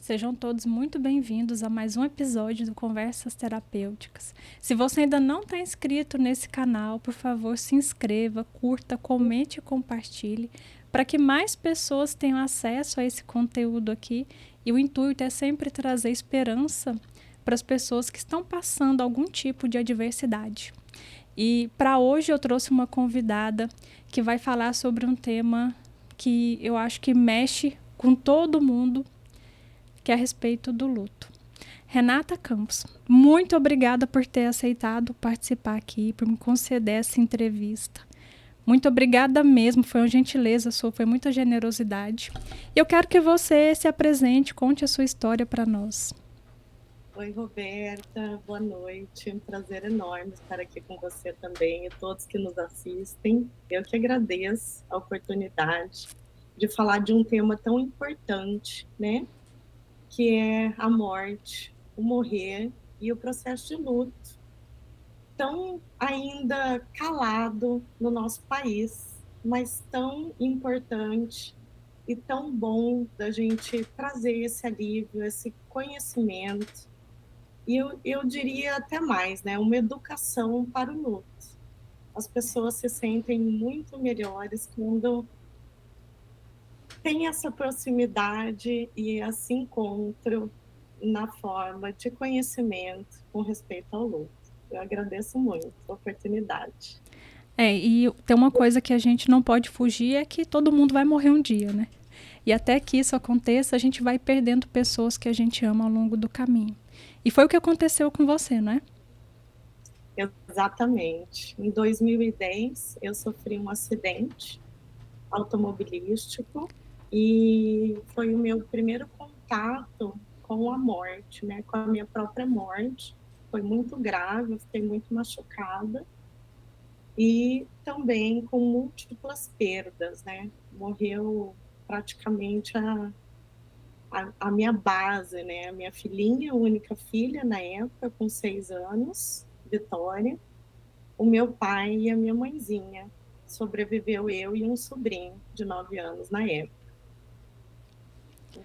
Sejam todos muito bem-vindos a mais um episódio do Conversas Terapêuticas. Se você ainda não está inscrito nesse canal, por favor, se inscreva, curta, comente e compartilhe para que mais pessoas tenham acesso a esse conteúdo aqui. E o intuito é sempre trazer esperança para as pessoas que estão passando algum tipo de adversidade. E para hoje eu trouxe uma convidada que vai falar sobre um tema que eu acho que mexe com todo mundo, que é a respeito do luto. Renata Campos, muito obrigada por ter aceitado participar aqui, por me conceder essa entrevista. Muito obrigada mesmo, foi uma gentileza sua, foi muita generosidade. E eu quero que você se apresente, conte a sua história para nós. Oi, Roberta, boa noite. Um prazer enorme estar aqui com você também e todos que nos assistem. Eu que agradeço a oportunidade de falar de um tema tão importante, né? Que é a morte, o morrer e o processo de luto. Tão ainda calado no nosso país, mas tão importante e tão bom da gente trazer esse alívio, esse conhecimento. E eu diria até mais, né? Uma educação para o luto. As pessoas se sentem muito melhores quando tem essa proximidade e esse encontro na forma de conhecimento com respeito ao luto. Eu agradeço muito a oportunidade. E tem uma coisa que a gente não pode fugir, é que todo mundo vai morrer um dia, né? E até que isso aconteça, a gente vai perdendo pessoas que a gente ama ao longo do caminho. E foi o que aconteceu com você, não é? Exatamente. Em 2010, eu sofri um acidente automobilístico e foi o meu primeiro contato com a morte, né, com a minha própria morte. Foi muito grave, eu fiquei muito machucada e também com múltiplas perdas, né? Morreu praticamente a minha base, né? A minha filhinha, a única filha na época, com 6 anos, Vitória, o meu pai e a minha mãezinha. Sobreviveu eu e um sobrinho de 9 anos na época.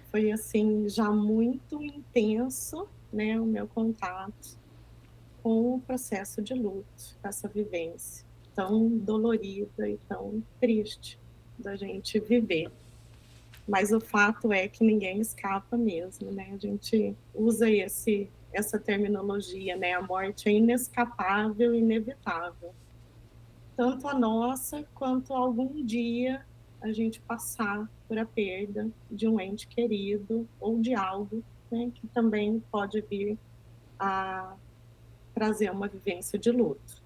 Foi assim já muito intenso, né, o meu contato com o processo de luto, com essa vivência tão dolorida e tão triste da gente viver. Mas o fato é que ninguém escapa mesmo, né? A gente usa essa terminologia, né? A morte é inescapável, inevitável. Tanto a nossa quanto algum dia a gente passar por a perda de um ente querido ou de algo, né, que também pode vir a trazer uma vivência de luto.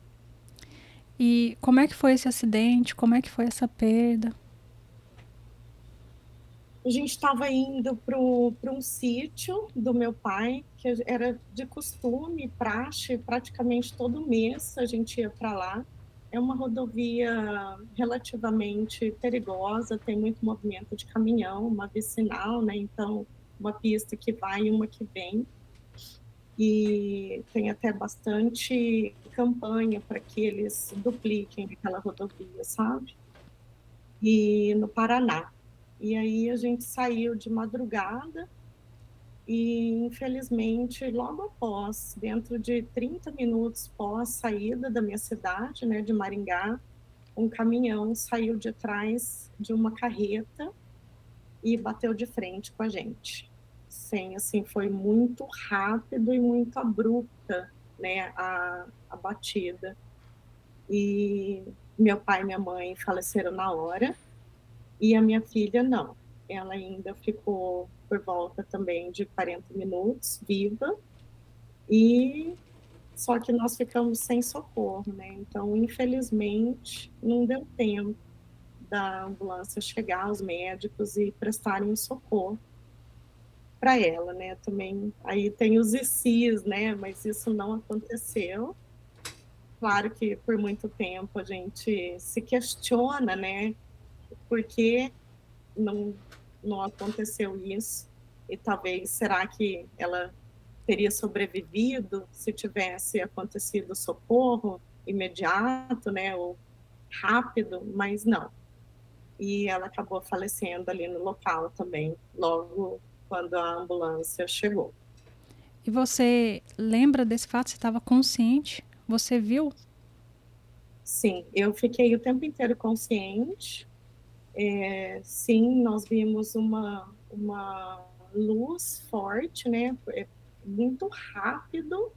E como é que foi esse acidente? Como é que foi essa perda? A gente estava indo para um sítio do meu pai, que era de costume, praxe, praticamente todo mês a gente ia para lá. É uma rodovia relativamente perigosa, tem muito movimento de caminhão, uma vicinal, né? Então, uma pista que vai e uma que vem. E tem até bastante campanha para que eles dupliquem aquela rodovia, sabe? E no Paraná. E aí a gente saiu de madrugada e, infelizmente, logo após, dentro de 30 minutos pós saída da minha cidade, né, de Maringá, um caminhão saiu de trás de uma carreta e bateu de frente com a gente. Sim, assim, foi muito rápido e muito abrupta, né, a batida. E meu pai e minha mãe faleceram na hora, e a minha filha não. Ela ainda ficou por volta também de 40 minutos viva, e só que nós ficamos sem socorro, né? Então, infelizmente, não deu tempo da ambulância chegar, os médicos e prestarem um socorro para ela, né? Também aí tem os ICs, né? Mas isso não aconteceu. Claro que por muito tempo a gente se questiona, né? Por que não, não aconteceu isso? E talvez, será que ela teria sobrevivido se tivesse acontecido socorro imediato, né? Ou rápido, mas não. E ela acabou falecendo ali no local também, logo quando a ambulância chegou. E você lembra desse fato? Você estava consciente? Você viu? Sim, eu fiquei o tempo inteiro consciente. Sim, nós vimos uma luz forte, né? É muito rápido,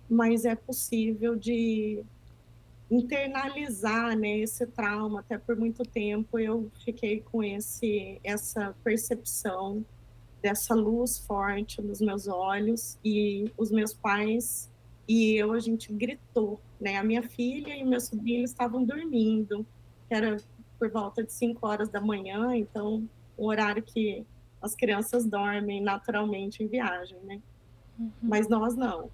mas é possível de internalizar, né, esse trauma. Até por muito tempo eu fiquei com essa percepção dessa luz forte nos meus olhos, e os meus pais e eu, a gente gritou, né? A minha filha e o meu sobrinho estavam dormindo, que era por volta de 5 horas da manhã, então um horário que as crianças dormem naturalmente em viagem, né? Mas nós não.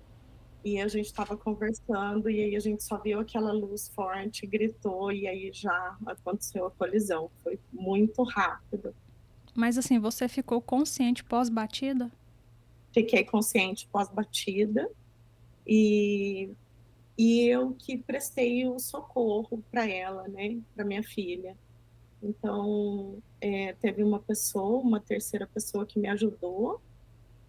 E a gente estava conversando, e aí a gente só viu aquela luz forte, gritou, e aí já aconteceu a colisão. Foi muito rápido. Mas assim, você ficou consciente pós-batida? Fiquei consciente pós-batida, e, e eu que prestei o socorro para ela, né, para minha filha. Então, teve uma terceira pessoa que me ajudou,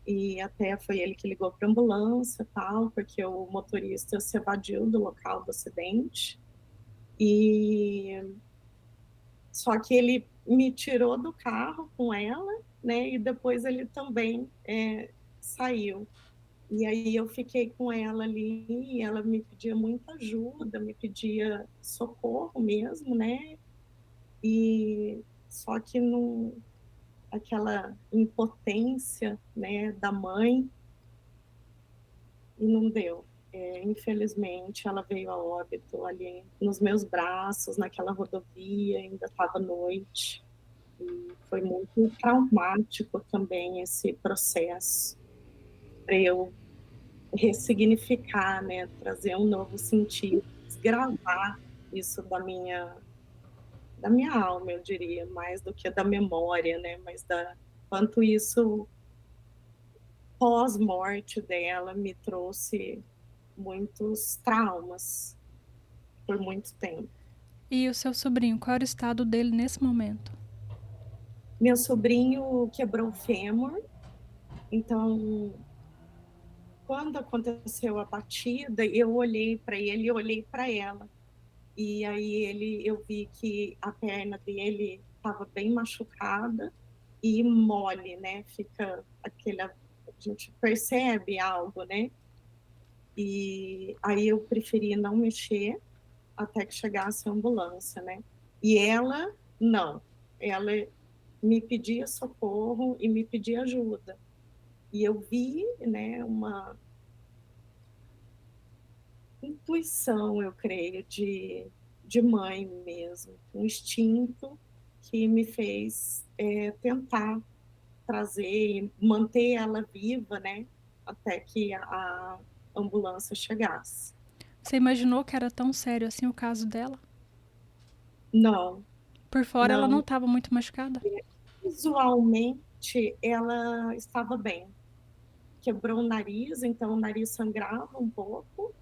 e até foi ele que ligou para a ambulância, tal, porque o motorista se evadiu do local do acidente. E só que ele me tirou do carro com ela, né? E depois ele também saiu. E aí eu fiquei com ela ali, e ela me pedia muita ajuda, me pedia socorro mesmo, né? E só que não, aquela impotência, né, da mãe, e não deu. Infelizmente, ela veio a óbito ali nos meus braços, naquela rodovia, ainda estava noite. E foi muito traumático também esse processo, para eu ressignificar, né, trazer um novo sentido, desgravar isso da minha alma, eu diria, mais do que da memória, né, mas da quanto isso pós-morte dela me trouxe muitos traumas por muito tempo. E o seu sobrinho, qual era o estado dele nesse momento? Meu sobrinho quebrou o fêmur, então quando aconteceu a batida, eu olhei para ele e eu olhei para ela. E aí eu vi que a perna dele estava bem machucada e mole, né? Fica a gente percebe algo, né? E aí eu preferi não mexer até que chegasse a ambulância, né? E ela, não. Ela me pedia socorro e me pedia ajuda. E eu vi, né, uma intuição, eu creio, de mãe mesmo, um instinto que me fez tentar trazer e manter ela viva, né, até que a ambulância chegasse. Você imaginou que era tão sério assim o caso dela? Não, Por fora ela não não. estava muito machucada? Visualmente, ela estava bem. Quebrou o nariz, então o nariz sangrava um pouco,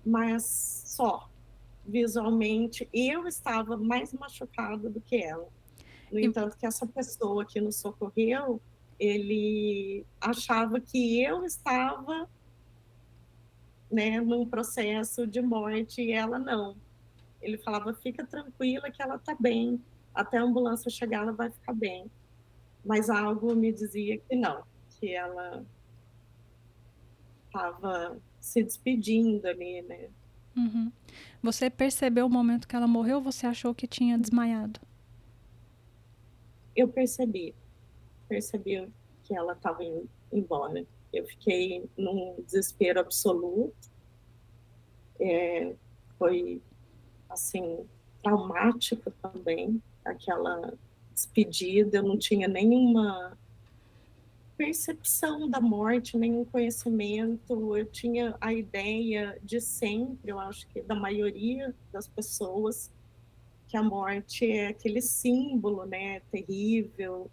mas só. Visualmente, eu estava mais machucada do que ela. No E, entanto, que essa pessoa que nos socorreu, ele achava que eu estava, né, num processo de morte, e ela não. Ele falava: fica tranquila que ela está bem, até a ambulância chegar ela vai ficar bem. Mas algo me dizia que não, que ela estava se despedindo ali, né. uhum. Você percebeu o momento que ela morreu ou você achou que tinha desmaiado? Eu percebi que ela estava indo embora. Eu fiquei num desespero absoluto. Foi, assim, traumático também, aquela despedida. Eu não tinha nenhuma percepção da morte, nenhum conhecimento. Eu tinha a ideia de sempre, eu acho que da maioria das pessoas, que a morte é aquele símbolo, né, terrível.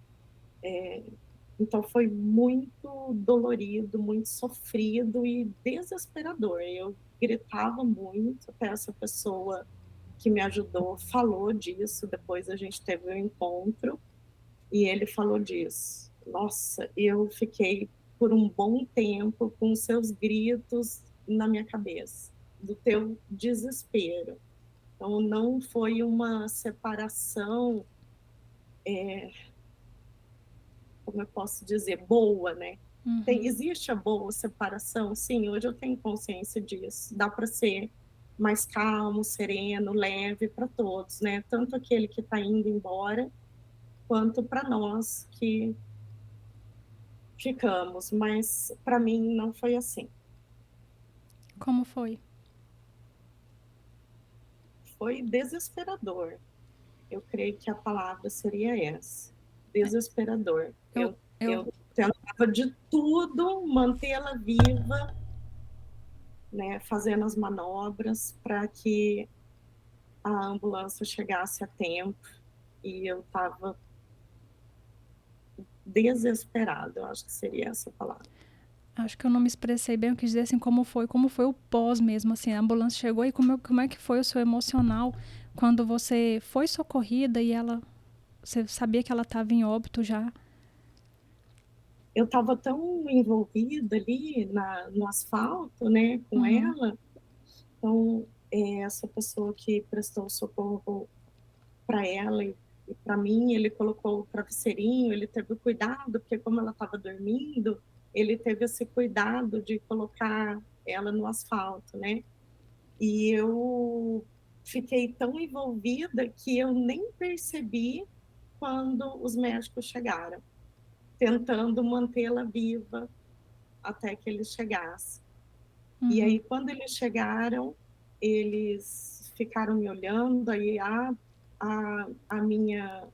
Então foi muito dolorido, muito sofrido e desesperador. Eu gritava muito, até essa pessoa que me ajudou falou disso, depois a gente teve um encontro e ele falou disso. Nossa, eu fiquei por um bom tempo com seus gritos na minha cabeça, do teu desespero. Então, não foi uma separação, como eu posso dizer, boa, né? Uhum. Existe a boa separação? Sim, hoje eu tenho consciência disso. Dá para ser mais calmo, sereno, leve para todos, né? Tanto aquele que está indo embora, quanto para nós que ficamos. Mas para mim não foi assim. Como foi? Foi desesperador. Eu creio que a palavra seria essa, desesperador. Eu, eu, Eu tentava de tudo mantê-la viva, né, fazendo as manobras para que a ambulância chegasse a tempo, e eu estava desesperada, eu acho que seria essa palavra. Acho que eu não me expressei bem, eu quis dizer assim, como foi o pós mesmo, assim, a ambulância chegou e como é que foi o seu emocional quando você foi socorrida e você sabia que ela estava em óbito já? Eu estava tão envolvida ali no asfalto, né, com Uhum, ela, então essa pessoa que prestou socorro para ela e para mim, ele colocou o travesseirinho, ele teve o cuidado, porque como ela estava dormindo, ele teve esse cuidado de colocar ela no asfalto, né? E eu fiquei tão envolvida que eu nem percebi quando os médicos chegaram, tentando mantê-la viva até que eles chegassem. E uhum. aí, quando eles chegaram, eles ficaram me olhando, aí a minha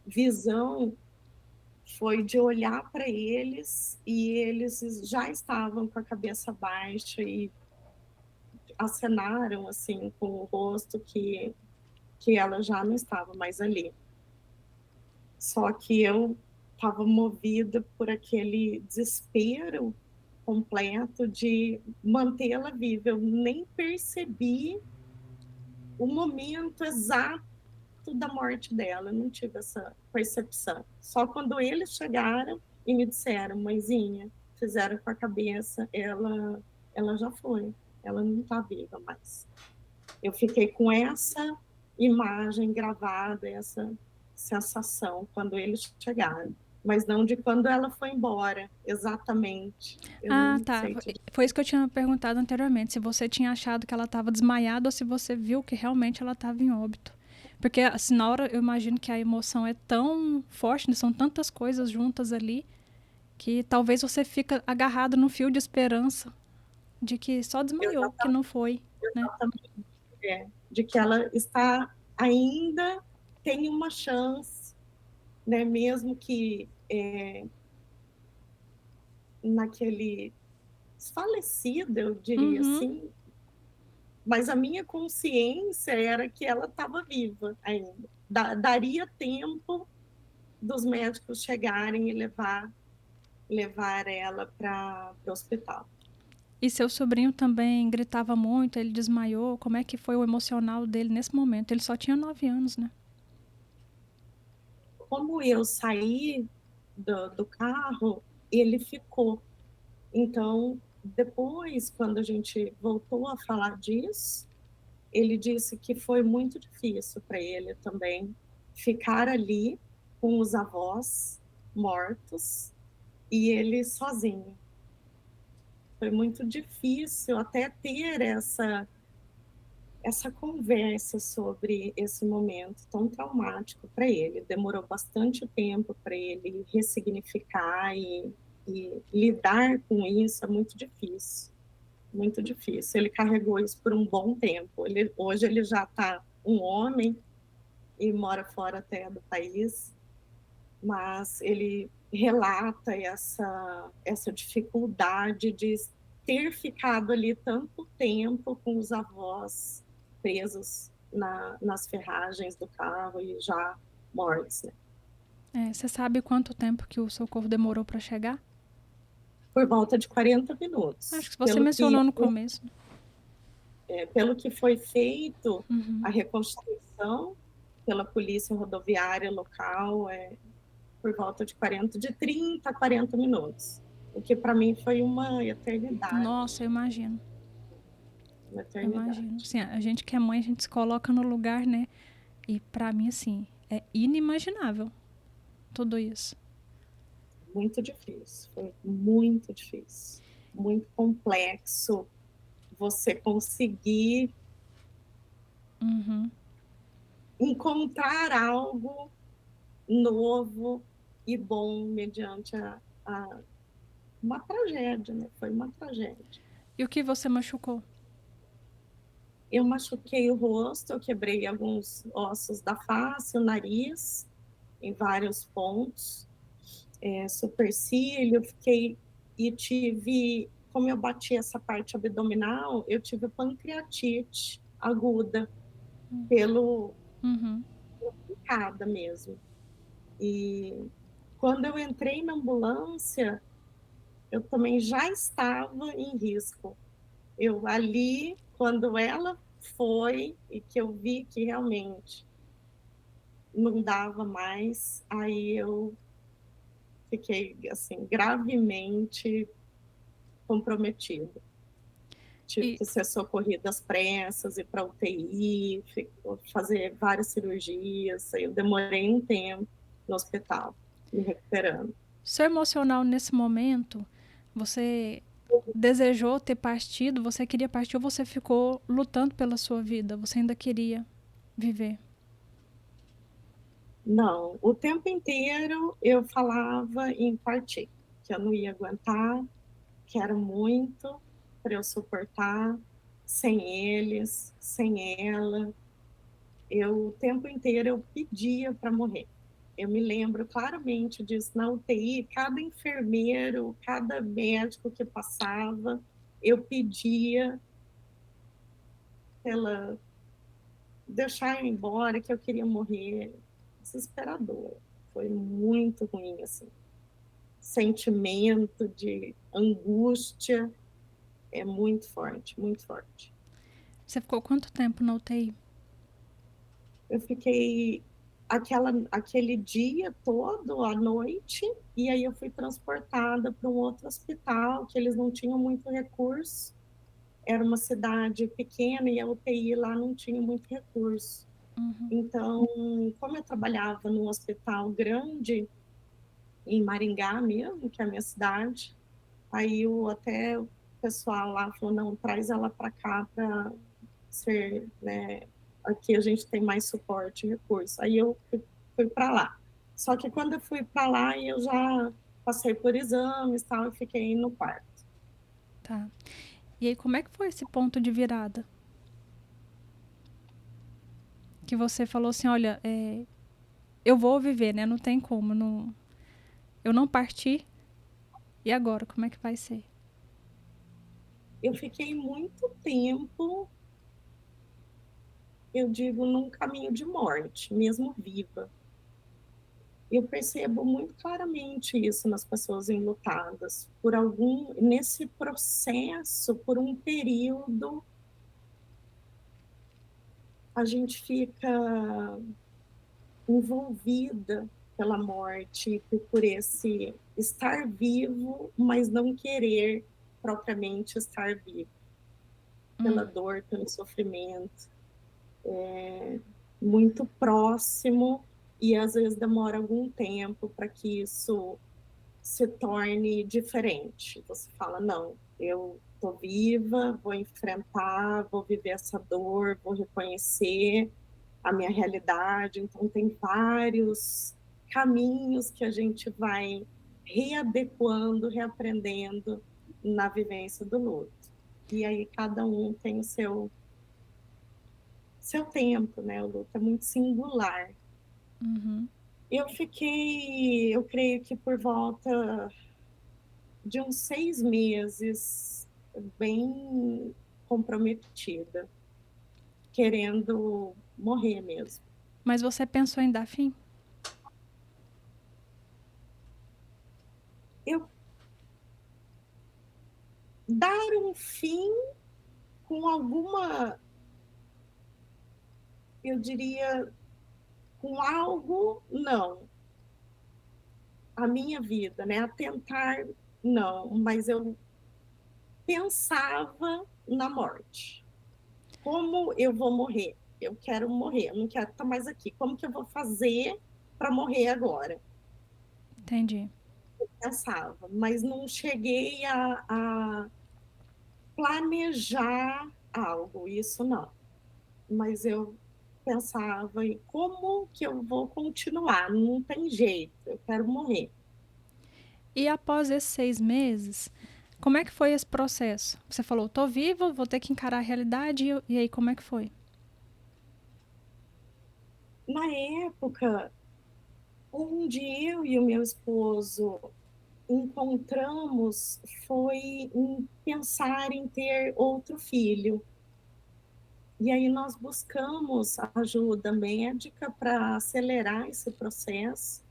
visão foi de olhar para eles, e eles já estavam com a cabeça baixa e acenaram assim com o rosto que ela já não estava mais ali. Só que eu estava movida por aquele desespero completo de mantê-la viva. Eu nem percebi o momento exato da morte dela, eu não tive essa percepção. Só quando eles chegaram e me disseram, mãezinha, fizeram com a cabeça, ela já foi, ela não está viva mais. Eu fiquei com essa imagem gravada, essa sensação quando eles chegaram, mas não de quando ela foi embora, exatamente. Eu Ah, não tá. sei te dizer. Foi isso que eu tinha perguntado anteriormente, se você tinha achado que ela estava desmaiada ou se você viu que realmente ela estava em óbito. Porque assim, na hora eu imagino que a emoção é tão forte, né? São tantas coisas juntas ali, que talvez você fica agarrado no fio de esperança de que só desmaiou, que Exatamente, não foi, né? exatamente. De que ela está ainda tem uma chance, né? Mesmo que naquele falecido, eu diria Uhum. assim, mas a minha consciência era que ela estava viva ainda. Daria tempo dos médicos chegarem e levar ela para o hospital. E seu sobrinho também gritava muito, ele desmaiou. Como é que foi o emocional dele nesse momento? Ele só tinha 9 anos, né? Como eu saí do carro, ele ficou. Então, depois, quando a gente voltou a falar disso, ele disse que foi muito difícil para ele também ficar ali com os avós mortos e ele sozinho. Foi muito difícil até ter essa conversa sobre esse momento tão traumático para ele. Demorou bastante tempo para ele ressignificar e lidar com isso, é muito difícil. Muito difícil. Ele carregou isso por um bom tempo. Hoje ele já está um homem e mora fora até do país, mas ele relata essa dificuldade de ter ficado ali tanto tempo com os avós presos nas ferragens do carro e já mortos, né? É, você sabe quanto tempo que o socorro demorou para chegar? Por volta de 40 Acho minutos. que você mencionou no começo. Pelo que foi feito, a reconstituição pela polícia rodoviária local, por volta de 30 a 40 minutos, o que para mim foi uma Nossa, eternidade. eu imagino. Uma Eu imagino. eternidade. Assim, a gente que é mãe, a gente se coloca no lugar, né? E pra mim, assim, é inimaginável tudo isso. Muito difícil, foi muito difícil, muito complexo você conseguir Uhum. encontrar algo novo e bom mediante uma tragédia, né? Foi uma tragédia. E o que você machucou? Eu machuquei o rosto, eu quebrei alguns ossos da face, o nariz, em vários pontos, supercílio, fiquei e tive, como eu bati essa parte abdominal, eu tive pancreatite aguda pelo Uhum. picada mesmo. E quando eu entrei na ambulância, eu também já estava em risco. Eu ali, quando ela foi e que eu vi que realmente não dava mais, aí eu fiquei assim gravemente comprometida. Tive E que ser socorrida às pressas, ir para UTI, fazer várias cirurgias. Eu demorei um tempo no hospital, me recuperando. seu emocional nesse momento, você desejou ter partido, você queria partir ou você ficou lutando pela sua vida? Você ainda queria viver? Não, o tempo inteiro eu falava em partir, que eu não ia aguentar, que era muito para eu suportar sem eles, sem ela. Eu o tempo inteiro eu pedia para morrer. Eu me lembro claramente disso na UTI, cada enfermeiro, cada médico que passava, eu pedia pela deixar eu ir embora, que eu queria morrer. Desesperador. Foi muito ruim assim. Sentimento de angústia é muito forte, muito forte. Você ficou quanto tempo na UTI? Eu fiquei aquele dia todo, à noite, e aí eu fui transportada para um outro hospital, que eles não tinham muito recurso. Era uma cidade pequena e a UTI lá não tinha muito recurso. Uhum. Então, como eu trabalhava num hospital grande, em Maringá mesmo, que é a minha cidade, aí até o pessoal lá falou, não, traz ela para cá para ser, né, aqui a gente tem mais suporte e recurso. Aí eu fui para lá. Só que quando eu fui para lá, eu já passei por exames e tal, e fiquei no quarto. Tá. E aí, como é que foi esse ponto de virada? Que você falou assim, olha, eu vou viver, né? Não tem como, não, eu não parti. E agora, como é que vai ser? Eu fiquei muito tempo, eu digo, num caminho de morte, mesmo viva. Eu percebo muito claramente isso nas pessoas enlutadas. Nesse processo, por um período, a gente fica envolvida pela morte, por esse estar vivo, mas não querer propriamente estar vivo, pela dor, pelo sofrimento, muito próximo, e às vezes demora algum tempo para que isso se torne diferente. Você fala, não, eu estou viva, vou enfrentar, vou viver essa dor, vou reconhecer a minha realidade. Então, tem vários caminhos que a gente vai readequando, reaprendendo na vivência do luto. E aí, cada um tem o seu tempo, né? O luto é muito singular. Uhum. Eu creio que por volta de uns 6 meses, bem comprometida, querendo morrer mesmo. Mas você pensou em dar fim? Eu dar um fim com alguma, eu diria, com algo, não. a minha vida, né, a tentar não, mas eu pensava na morte. Como eu vou morrer? Eu quero morrer, eu não quero estar mais aqui. Como que eu vou fazer para morrer agora? Entendi. Pensava, mas não cheguei a planejar algo, isso não. Mas eu pensava em como que eu vou continuar, não tem jeito, eu quero morrer. E após esses 6 meses, como é que foi esse processo? Você falou, tô viva, vou ter que encarar a realidade, e aí como é que foi? Na época, onde eu e o meu esposo encontramos foi em pensar em ter outro filho. E aí nós buscamos ajuda médica para acelerar esse processo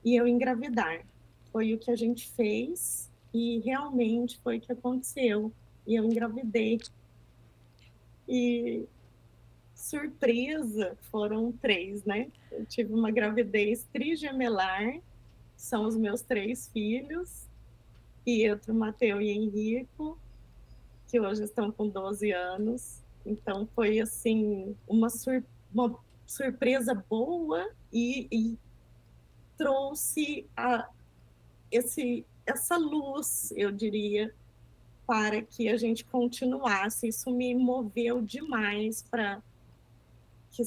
e eu engravidar. Foi o que a gente fez e realmente foi o que aconteceu. E eu engravidei. E surpresa, foram 3, né? Eu tive uma gravidez trigemelar, são os meus 3 filhos, Pietro, Mateu e Henrico, que hoje estão com 12 anos. Então foi assim uma surpresa boa e trouxe essa luz, eu diria, para que a gente continuasse. Isso me moveu demais para que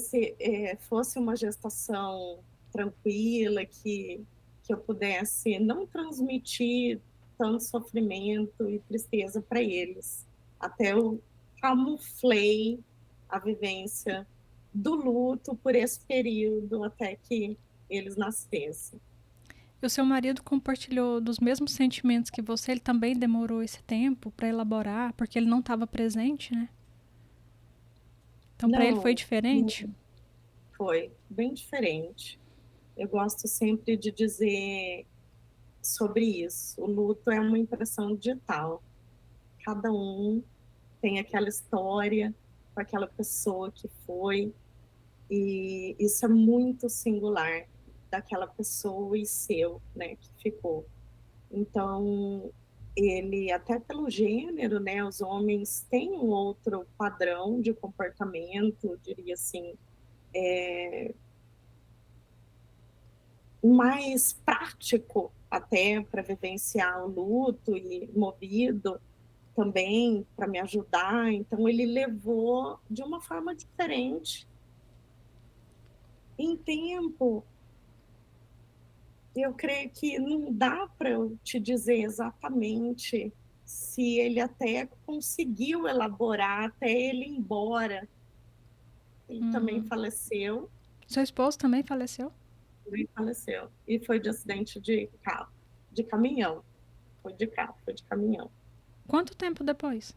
fosse uma gestação tranquila, que eu pudesse não transmitir tanto sofrimento e tristeza para eles. Até eu camuflei a vivência do luto por esse período até que eles nascessem. E o seu marido compartilhou dos mesmos sentimentos que você? Ele também demorou esse tempo para elaborar, porque ele não estava presente, né? Então, para ele foi Não, diferente? foi bem diferente. Eu gosto sempre de dizer sobre isso. O luto é uma impressão digital. Cada um tem aquela história com aquela pessoa que foi, e isso é muito singular daquela pessoa e seu, né, que ficou. Então, ele, até pelo gênero, né, os homens têm um outro padrão de comportamento, diria assim, mais prático até para vivenciar o luto e movido também para me ajudar. Então ele levou de uma forma diferente. Em tempo, eu creio que não dá para eu te dizer exatamente se ele até conseguiu elaborar até ele ir embora. Ele também faleceu, Seu esposo também faleceu? também faleceu. E foi de acidente de carro, de caminhão. Foi de carro, foi de caminhão. Quanto tempo depois?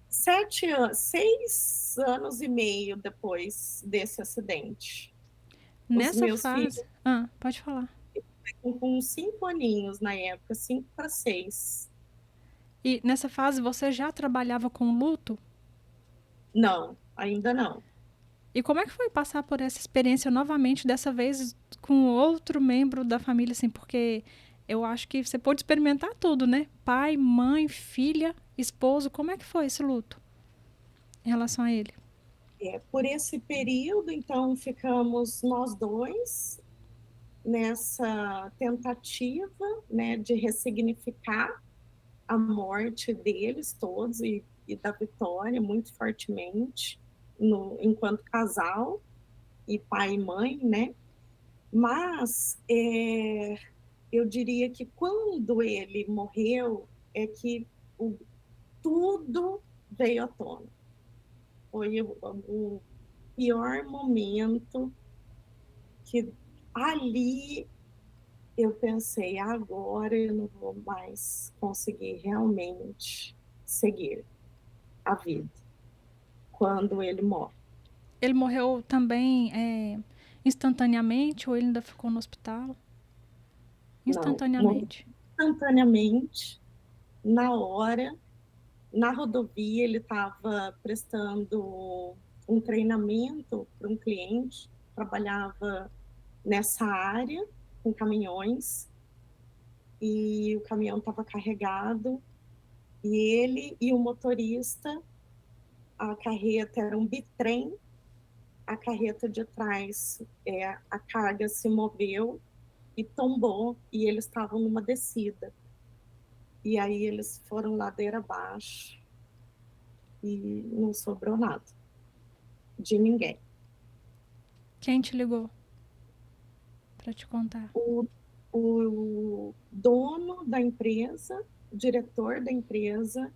6 anos e meio depois desse acidente. Os Nessa meus fase. filhos Ah, pode falar. estão com 5 aninhos na época, 5 para 6. E nessa fase você já trabalhava com luto? Não, ainda não. E como é que foi passar por essa experiência novamente, dessa vez com outro membro da família, assim? Porque eu acho que você pôde experimentar tudo, né? Pai, mãe, filha, esposo. Como é que foi esse luto em relação a ele? Por esse período, então, ficamos nós dois nessa tentativa, né, de ressignificar a morte deles todos e da Vitória muito fortemente, enquanto casal e pai e mãe, né? Mas eu diria que quando ele morreu é que o, tudo veio à tona. Foi o pior momento que ali eu pensei, agora eu não vou mais conseguir realmente seguir a vida quando ele morre. Ele morreu também instantaneamente ou ele ainda ficou no hospital? Não, morri Instantaneamente. instantaneamente, na hora, na rodovia, ele estava prestando um treinamento para um cliente, trabalhava nessa área, com caminhões, e o caminhão estava carregado, e ele e o motorista, a carreta era um bitrem, a carreta de trás, a carga se moveu e tombou, e eles estavam numa descida. E aí eles foram ladeira abaixo e não sobrou nada de ninguém. Quem te ligou para te contar? O dono da empresa, o diretor da empresa,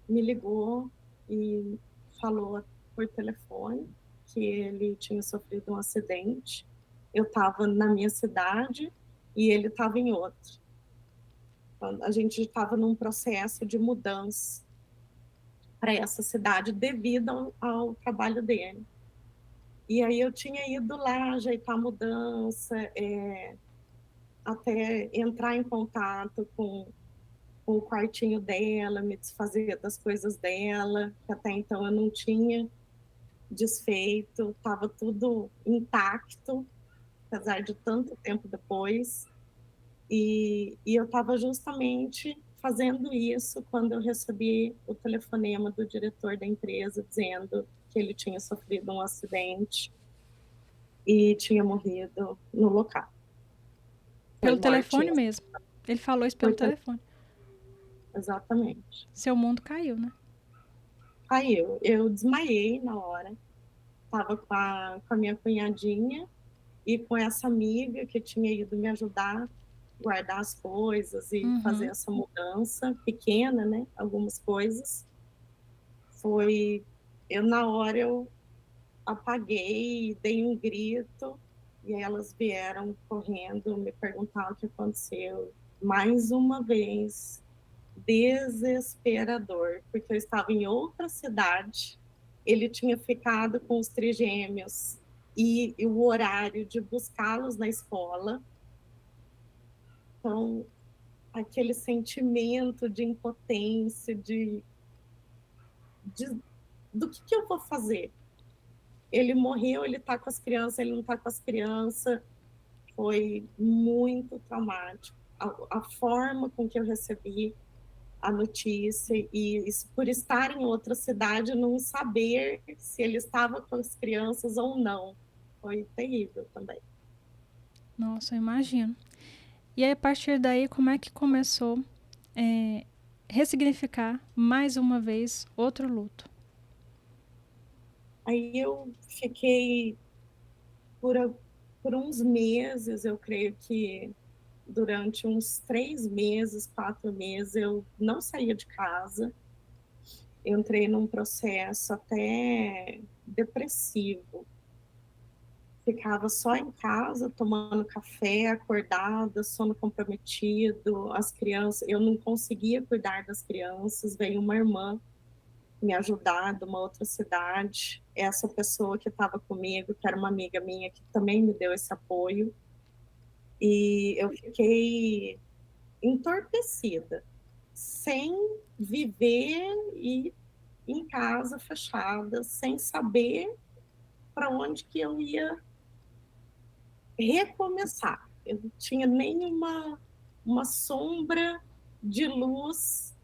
me ligou e falou por telefone que ele tinha sofrido um acidente. Eu estava na minha cidade e ele estava em outra. A gente estava num processo de mudança para essa cidade devido ao trabalho dele. E aí eu tinha ido lá ajeitar a mudança, até entrar em contato com o quartinho dela, me desfazer das coisas dela, que até então eu não tinha desfeito, estava tudo intacto, apesar de tanto tempo depois. E eu estava justamente fazendo isso quando eu recebi o telefonema do diretor da empresa dizendo que ele tinha sofrido um acidente e tinha morrido no local. Foi Pelo morte telefone mesmo. Ele falou isso pelo por telefone. exatamente. Seu mundo caiu, né? Aí eu desmaiei na hora, estava com a minha cunhadinha e com essa amiga que tinha ido me ajudar guardar as coisas e fazer Uhum. essa mudança pequena, né? Algumas coisas. Foi eu na hora eu apaguei, dei um grito e aí elas vieram correndo me perguntar o que aconteceu. Mais uma vez, desesperador, porque eu estava em outra cidade, ele tinha ficado com os trigêmeos e o horário de buscá-los na escola. Então, aquele sentimento de impotência, de do que eu vou fazer? Ele morreu, ele está com as crianças, ele não está com as crianças. Foi muito traumático. A forma com que eu recebi a notícia e por estar em outra cidade, não saber se ele estava com as crianças ou não. Foi terrível também. Nossa, eu imagino. E aí, a partir daí, como é que começou ressignificar mais uma vez outro luto? Aí eu fiquei por, por uns meses, eu creio que durante uns 3 meses, 4 meses, eu não saía de casa. Eu entrei num processo até depressivo. Ficava só em casa, tomando café, acordada, sono comprometido, as crianças, eu não conseguia cuidar das crianças, veio uma irmã me ajudar de uma outra cidade, essa pessoa que estava comigo, que era uma amiga minha, que também me deu esse apoio, e eu fiquei entorpecida, sem viver e em casa fechada, sem saber para onde que eu ia recomeçar. Eu não tinha nenhuma uma sombra de luz,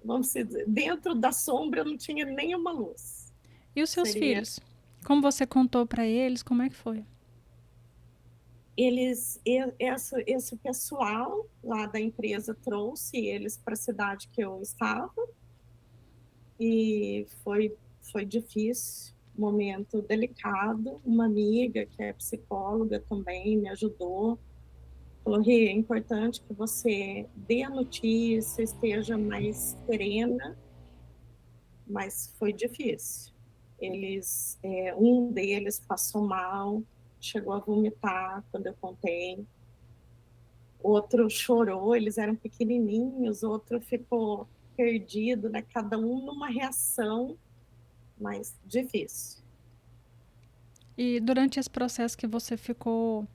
vamos dizer, dentro da sombra eu não tinha nenhuma luz. E os seus Seria filhos? Como você contou para eles? Como é que foi? esse pessoal lá da empresa trouxe eles para a cidade que eu estava e foi difícil, momento delicado. Uma amiga que é psicóloga também me ajudou, falou: Rê, é importante que você dê a notícia, esteja mais serena, mas foi difícil. Um deles passou mal, chegou a vomitar quando eu contei. Outro chorou, eles eram pequenininhos, outro ficou perdido, né? Cada um numa reação, mas difícil. E durante esse processo que você ficou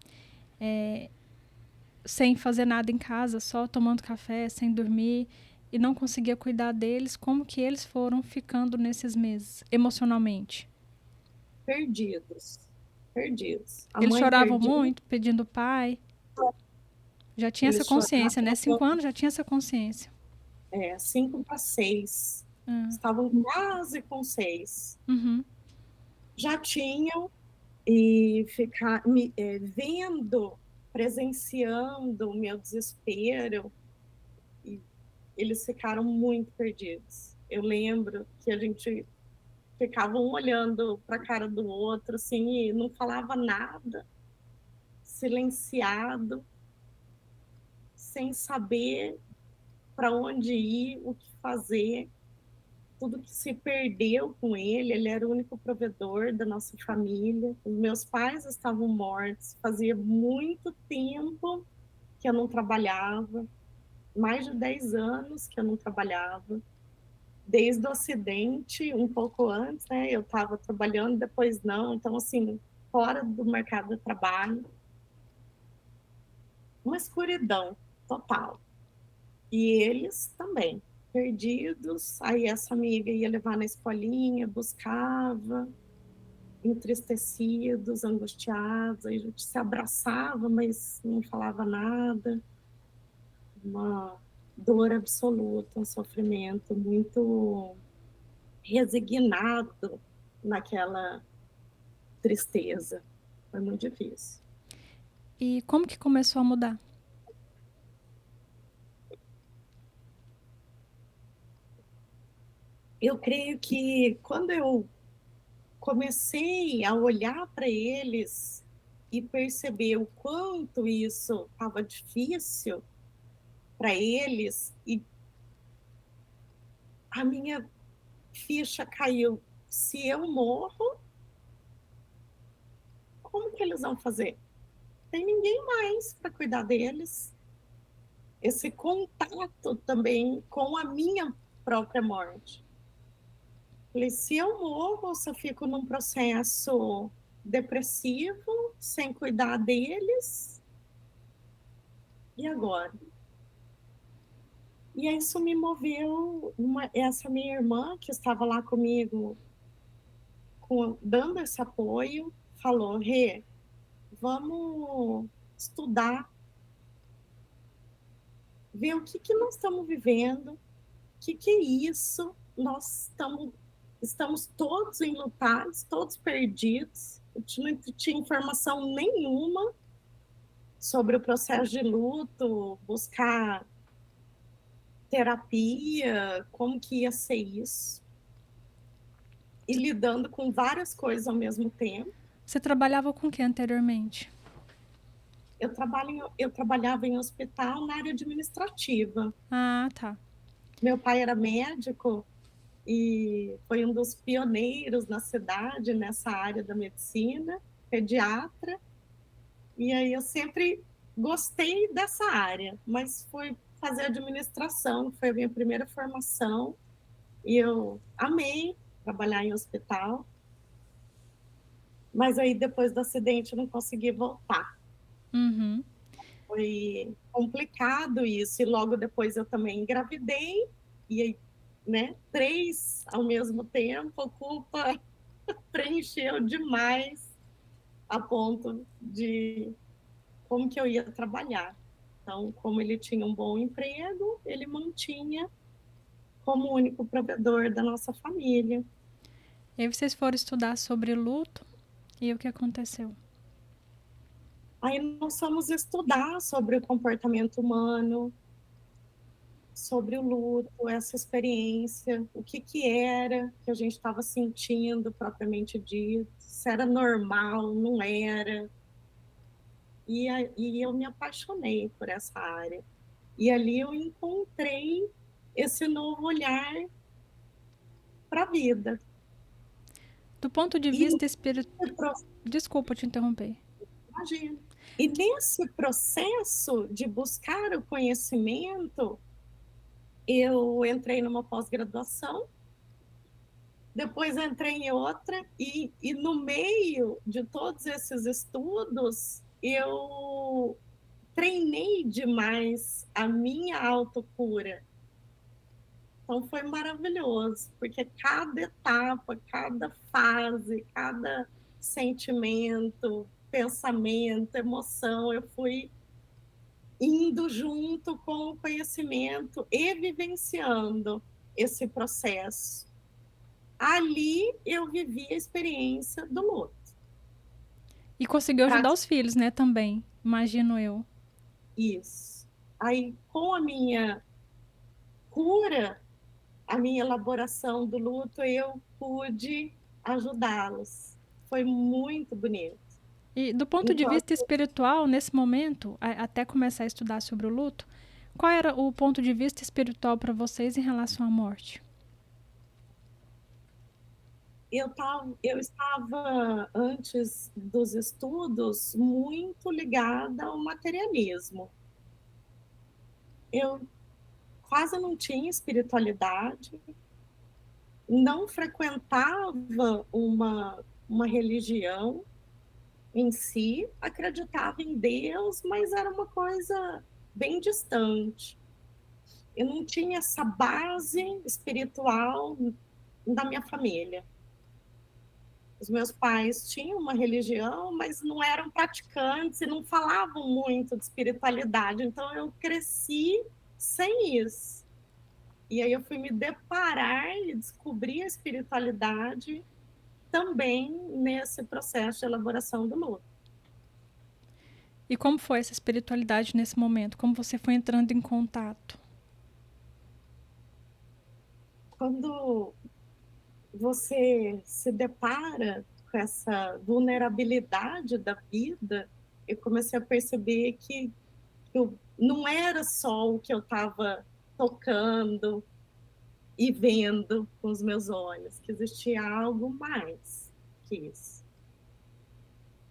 sem fazer nada em casa, só tomando café, sem dormir e não conseguia cuidar deles, como que eles foram ficando nesses meses, emocionalmente? Perdidos, perdidos. A Eles mãe choravam perdida, muito, pedindo pai. Já tinha essa Eles consciência, né? choravam, 5 anos já tinha essa consciência. 5 para 6. Ah, Estavam quase com 6. uhum. Já tinham, e ficar vendo, presenciando o meu desespero, e eles ficaram muito perdidos. Eu lembro que a gente ficava um olhando para a cara do outro, assim, e não falava nada, silenciado, sem saber para onde ir, o que fazer. Tudo que se perdeu com ele, ele era o único provedor da nossa família. Os meus pais estavam mortos, fazia muito tempo que eu não trabalhava, mais de 10 anos que eu não trabalhava. Desde o acidente, um pouco antes, né? Eu estava trabalhando, depois não. Então, assim, fora do mercado de trabalho, uma escuridão total. E eles também, perdidos. Aí essa amiga ia levar na escolinha, buscava, entristecidos, angustiados. Aí a gente se abraçava, mas não falava nada. Uma dor absoluta, um sofrimento muito resignado naquela tristeza. Foi muito difícil. E como que começou a mudar? Eu creio que quando eu comecei a olhar para eles e perceber o quanto isso estava difícil para eles, e a minha ficha caiu. Se eu morro, como que eles vão fazer? Tem ninguém mais para cuidar deles. Esse contato também com a minha própria morte. Falei, se eu morro, se eu fico num processo depressivo, sem cuidar deles, e agora? E isso me moveu, essa minha irmã, que estava lá comigo, dando esse apoio, falou, Rê, vamos estudar, ver o que, que nós estamos vivendo, o que, que é isso, estamos todos enlutados, todos perdidos, eu não tinha informação nenhuma sobre o processo de luto, buscar terapia, como que ia ser isso, e lidando com várias coisas ao mesmo tempo. Você trabalhava com o que anteriormente? Eu trabalhava em hospital na área administrativa. Ah, tá. Meu pai era médico e foi um dos pioneiros na cidade nessa área da medicina, pediatra. E aí eu sempre gostei dessa área, mas fui fazer administração, foi a minha primeira formação e eu amei trabalhar em hospital. Mas aí depois do acidente eu não consegui voltar. Uhum. Foi complicado isso, e logo depois eu também engravidei, e aí, né, 3 ao mesmo tempo, a culpa preencheu demais a ponto de como que eu ia trabalhar. Então, como ele tinha um bom emprego, ele mantinha como único provedor da nossa família. E aí vocês foram estudar sobre luto e o que aconteceu? Aí nós fomos estudar sobre o comportamento humano, sobre o luto, essa experiência, o que que era que a gente estava sentindo propriamente dito, se era normal, não era. E eu me apaixonei por essa área. E ali eu encontrei esse novo olhar para a vida. Do ponto de E vista espiritual. Desculpa te interromper. imagina. E nesse processo de buscar o conhecimento, eu entrei numa pós-graduação, depois entrei em outra, e no meio de todos esses estudos, eu treinei demais a minha autocura. Então foi maravilhoso, porque cada etapa, cada fase, cada sentimento, pensamento, emoção, eu fui indo junto com o conhecimento e vivenciando esse processo. Ali eu vivi a experiência do luto. E conseguiu ajudar os filhos, né, também, imagino eu. Isso. Aí, com a minha cura, a minha elaboração do luto, eu pude ajudá-los. Foi muito bonito. E do ponto de Enquanto vista espiritual, nesse momento, até começar a estudar sobre o luto, qual era o ponto de vista espiritual para vocês em relação à morte? eu estava, antes dos estudos, muito ligada ao materialismo. Eu quase não tinha espiritualidade, não frequentava uma religião em si, acreditava em Deus, mas era uma coisa bem distante. Eu não tinha essa base espiritual da minha família. Os meus pais tinham uma religião, mas não eram praticantes e não falavam muito de espiritualidade. Então eu cresci sem isso. E aí eu fui me deparar e descobrir a espiritualidade também nesse processo de elaboração do luto. E como foi essa espiritualidade nesse momento? Como você foi entrando em contato? Quando você se depara com essa vulnerabilidade da vida, eu comecei a perceber que eu, não era só o que eu estava tocando e vendo com os meus olhos, que existia algo mais que isso.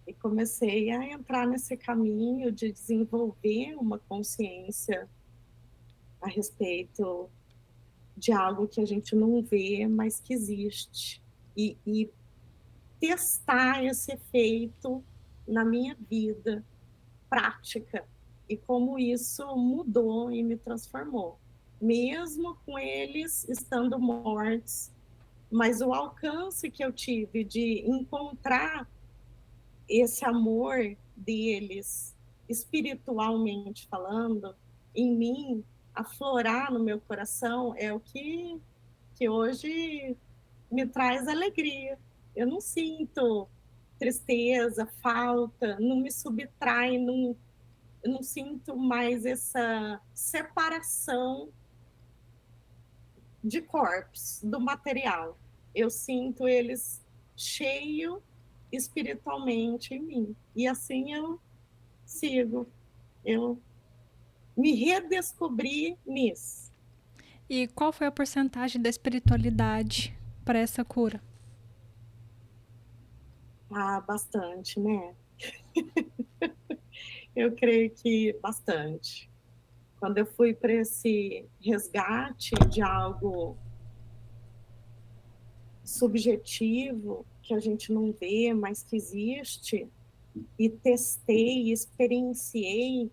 E comecei a entrar nesse caminho de desenvolver uma consciência a respeito de algo que a gente não vê, mas que existe. E testar esse efeito na minha vida prática e como isso mudou e me transformou. Mesmo com eles estando mortos, mas o alcance que eu tive de encontrar esse amor deles, espiritualmente falando, em mim, aflorar no meu coração, é o que hoje me traz alegria. Eu não sinto tristeza, falta, não me subtrai, não, eu não sinto mais essa separação de corpos, do material. Eu sinto eles cheio espiritualmente em mim. E assim eu sigo. Eu me redescobri nisso. E qual foi a porcentagem da espiritualidade para essa cura? Ah, bastante, né? Eu creio que bastante. Quando eu fui para esse resgate de algo subjetivo, que a gente não vê, mas que existe, e testei, experienciei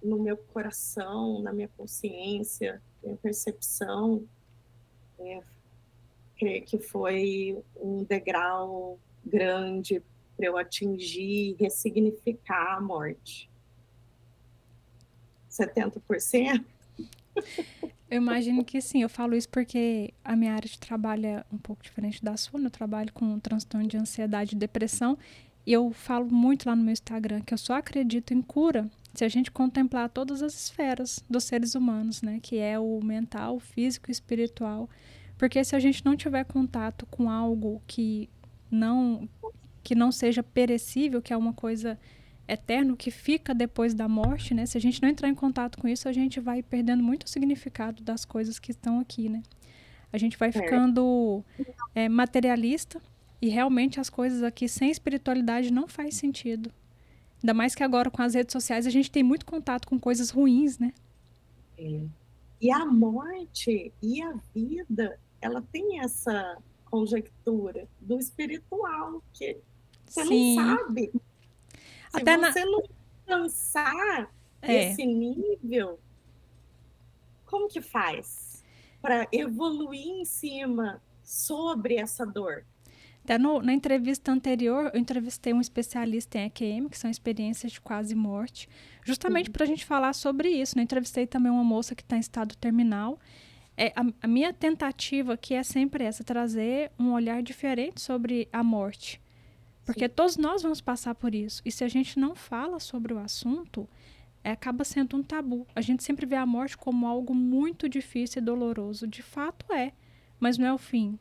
no meu coração, na minha consciência, minha percepção, creio que foi um degrau grande para eu atingir, ressignificar a morte. 70%? Eu imagino que sim, eu falo isso porque a minha área de trabalho é um pouco diferente da sua, né? Eu trabalho com transtorno de ansiedade e depressão, e eu falo muito lá no meu Instagram que eu só acredito em cura se a gente contemplar todas as esferas dos seres humanos, né? Que é o mental, o físico e o espiritual. Porque se a gente não tiver contato com algo não que não seja perecível, que é uma coisa eterno que fica depois da morte, né? Se a gente não entrar em contato com isso, a gente vai perdendo muito o significado das coisas que estão aqui, né? A gente vai ficando materialista e realmente as coisas aqui sem espiritualidade não faz sentido. Ainda mais que agora com as redes sociais a gente tem muito contato com coisas ruins, né? É. E a morte e a vida, ela tem essa conjectura do espiritual, que você não Sim. sabe. Se Até na. você não alcançar É. esse nível, como que faz para evoluir em cima sobre essa dor? Até na entrevista anterior, eu entrevistei um especialista em EQM, que são experiências de quase morte, justamente Sim, para a gente falar sobre isso. Né? Entrevistei também uma moça que está em estado terminal. A minha tentativa aqui é sempre essa, trazer um olhar diferente sobre a morte. Porque sim. todos nós vamos passar por isso. E se a gente não fala sobre o assunto, acaba sendo um tabu. A gente sempre vê a morte como algo muito difícil e doloroso. De fato é, mas não é o fim.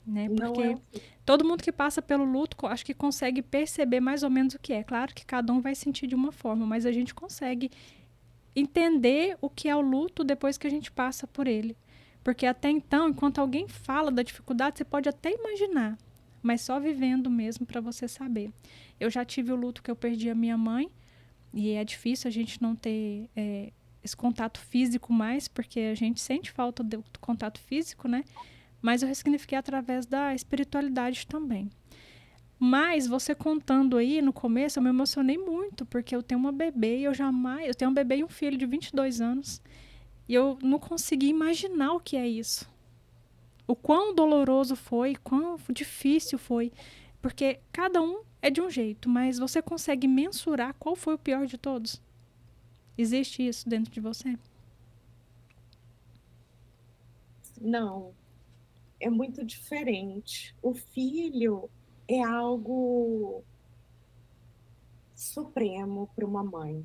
Né? Não é Porque o fim. todo mundo que passa pelo luto, acho que consegue perceber mais ou menos o que é. Claro que cada um vai sentir de uma forma, mas a gente consegue entender o que é o luto depois que a gente passa por ele. Porque até então, enquanto alguém fala da dificuldade, você pode até imaginar, mas só vivendo mesmo para você saber. Eu já tive o luto que eu perdi a minha mãe, e é difícil a gente não ter esse contato físico mais, porque a gente sente falta do contato físico, né? Mas eu ressignifiquei através da espiritualidade também. Mas você contando aí no começo, eu me emocionei muito, porque eu tenho uma bebê e eu tenho um bebê e um filho de 22 anos, e eu não consegui imaginar o que é isso. O quão doloroso foi, quão difícil foi, porque cada um é de um jeito, mas você consegue mensurar qual foi o pior de todos? Existe isso dentro de você? Não, é muito diferente. O filho é algo supremo para uma mãe.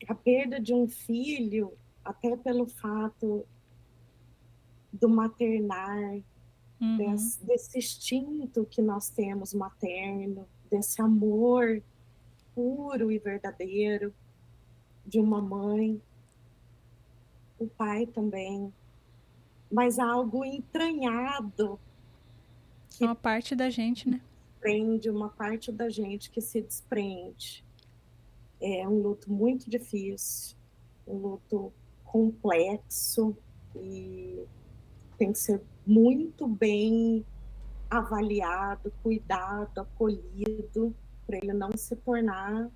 A perda de um filho, até pelo fato do maternar, Uhum. desse instinto que nós temos materno, desse amor puro e verdadeiro de uma mãe, o pai também, mas algo entranhado É que uma parte da gente, né? prende uma parte da gente que se desprende. É um luto muito difícil, um luto complexo e tem que ser muito bem avaliado, cuidado, acolhido, para ele não se tornar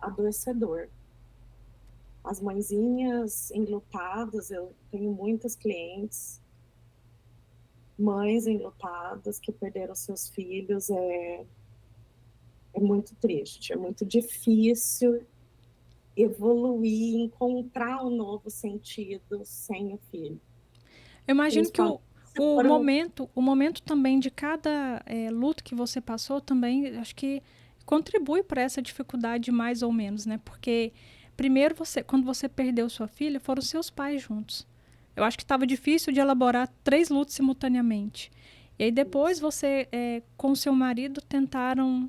adoecedor. As mãezinhas enlutadas, eu tenho muitas clientes, mães enlutadas que perderam seus filhos, é muito triste, é muito difícil evoluir, encontrar um novo sentido sem o filho. Eu imagino que Principalmente se for um. o momento também de cada luto que você passou também, acho que contribui para essa dificuldade mais ou menos, né? Porque primeiro quando você perdeu sua filha, foram seus pais juntos. Eu acho que estava difícil de elaborar 3 lutos simultaneamente. E aí depois você, com seu marido, tentaram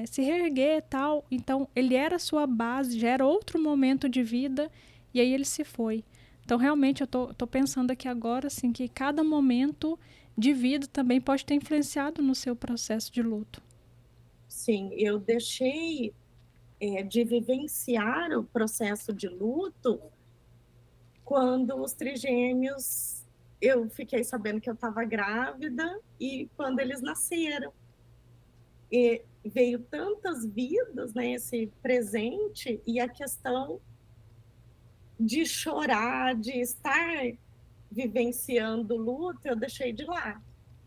se reerguer e tal. Então ele era a sua base, já era outro momento de vida, e aí ele se foi. Então, realmente, eu tô pensando aqui agora, assim, que cada momento de vida também pode ter influenciado no seu processo de luto. Sim, eu deixei de vivenciar o processo de luto quando os trigêmeos, eu fiquei sabendo que eu estava grávida e quando eles nasceram. E veio tantas vidas, né, esse presente, e a questão de chorar, de estar vivenciando o luto, eu deixei de lá.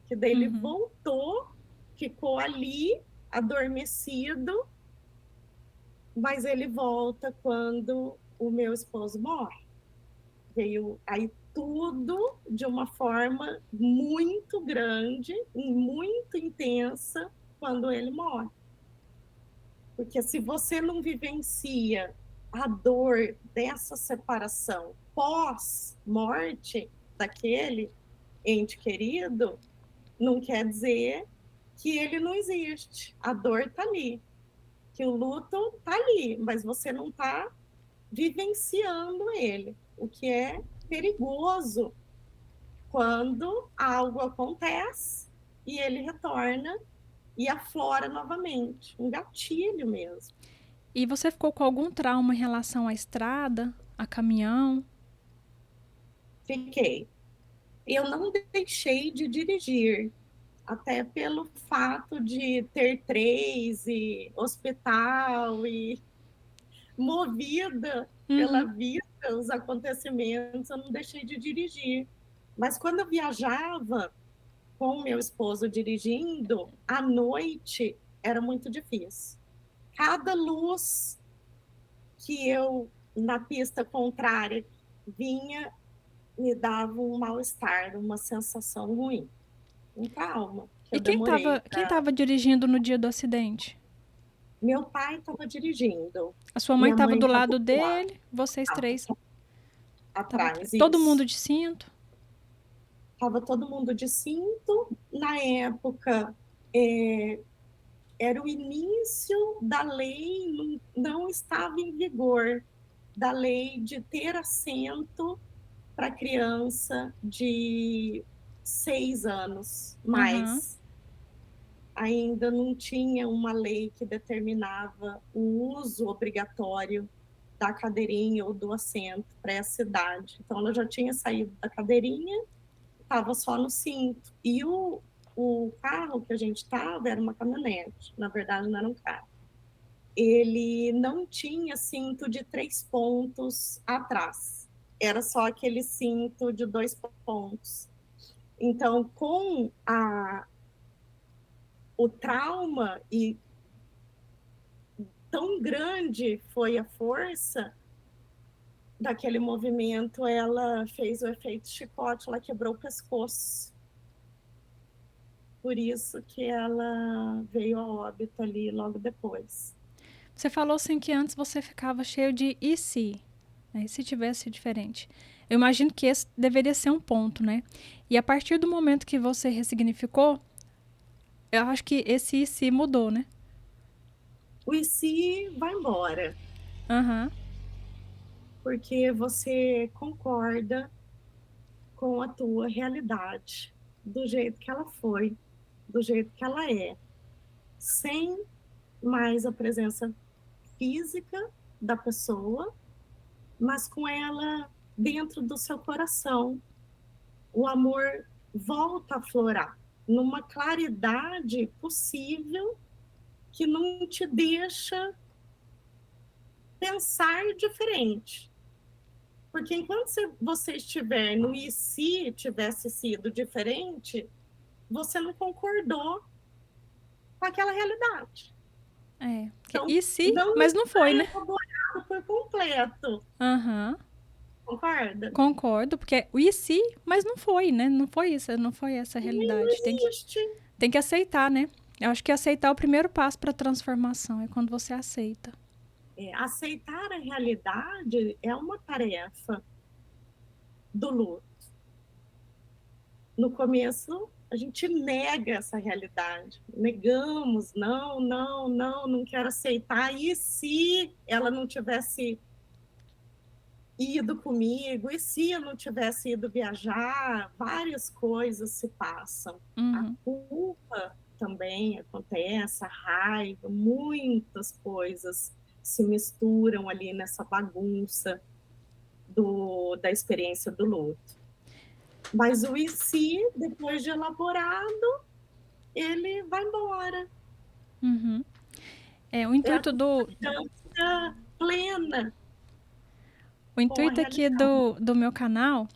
Que daí ele Uhum. voltou, ficou ali, adormecido, mas ele volta quando o meu esposo morre. Veio aí tudo de uma forma muito grande, muito intensa, quando ele morre. Porque se você não vivencia a dor dessa separação pós-morte daquele ente querido, não quer dizer que ele não existe. A dor está ali, que o luto está ali, mas você não está vivenciando ele, o que é perigoso quando algo acontece e ele retorna e aflora novamente, um gatilho mesmo. E você ficou com algum trauma em relação à estrada, a caminhão? Fiquei. Eu não deixei de dirigir, até pelo fato de ter três e hospital e movida pela Uhum. vida, os acontecimentos, eu não deixei de dirigir. Mas quando eu viajava, com o meu esposo dirigindo, à noite era muito difícil. Cada luz que eu, na pista contrária, vinha, me dava um mal-estar, uma sensação ruim, um trauma, que E eu demorei quem para. tava dirigindo no dia do acidente? Meu pai estava dirigindo, A sua mãe minha estava mãe do estava lado lá, dele, vocês tava três. Tava atrás, todo mundo isso. de cinto? Estava todo mundo de cinto. Na época, é, era o início da lei, não estava em vigor, da lei de ter assento para criança de 6 anos Aham. mais. Ainda não tinha uma lei que determinava o uso obrigatório da cadeirinha ou do assento para essa idade. Então, ela já tinha saído da cadeirinha, estava só no cinto. E o carro que a gente estava era uma caminhonete, na verdade, não era um carro. Ele não tinha cinto de 3 pontos atrás, era só aquele cinto de 2 pontos. Então, com o trauma e tão grande foi a força daquele movimento, ela fez o efeito chicote, ela quebrou o pescoço. Por isso que ela veio a óbito ali logo depois. Você falou assim que antes você ficava cheio de e se, né? E se tivesse diferente. Eu imagino que esse deveria ser um ponto, né? E a partir do momento que você ressignificou, eu acho que esse e se mudou, né? O e se vai embora, Aham. porque você concorda com a tua realidade, do jeito que ela foi, do jeito que ela é, sem mais a presença física da pessoa, mas com ela dentro do seu coração. O amor volta a florar numa claridade possível que não te deixa pensar diferente. Porque enquanto você estiver no e se tivesse sido diferente, você não concordou com aquela realidade. É. Então, E se, não mas não está foi, né? elaborado por completo. Aham. Concorda? Concordo, porque o e se, mas não foi, né? Não foi isso, não foi essa a Não realidade. existe. Tem que aceitar, né? Eu acho que aceitar é o primeiro passo para a transformação, é quando você aceita. Aceitar a realidade é uma tarefa do luto. No começo, a gente nega essa realidade. Negamos, não, não, não, não quero aceitar. E se ela não tivesse ido comigo? E se eu não tivesse ido viajar? Várias coisas se passam. A Uhum. culpa também acontece, a raiva, muitas coisas se misturam ali nessa bagunça da experiência do luto. Mas o e se, depois de elaborado, ele vai embora. Uhum. É, É a concordância plena o com a intuito aqui realidade. do meu canal,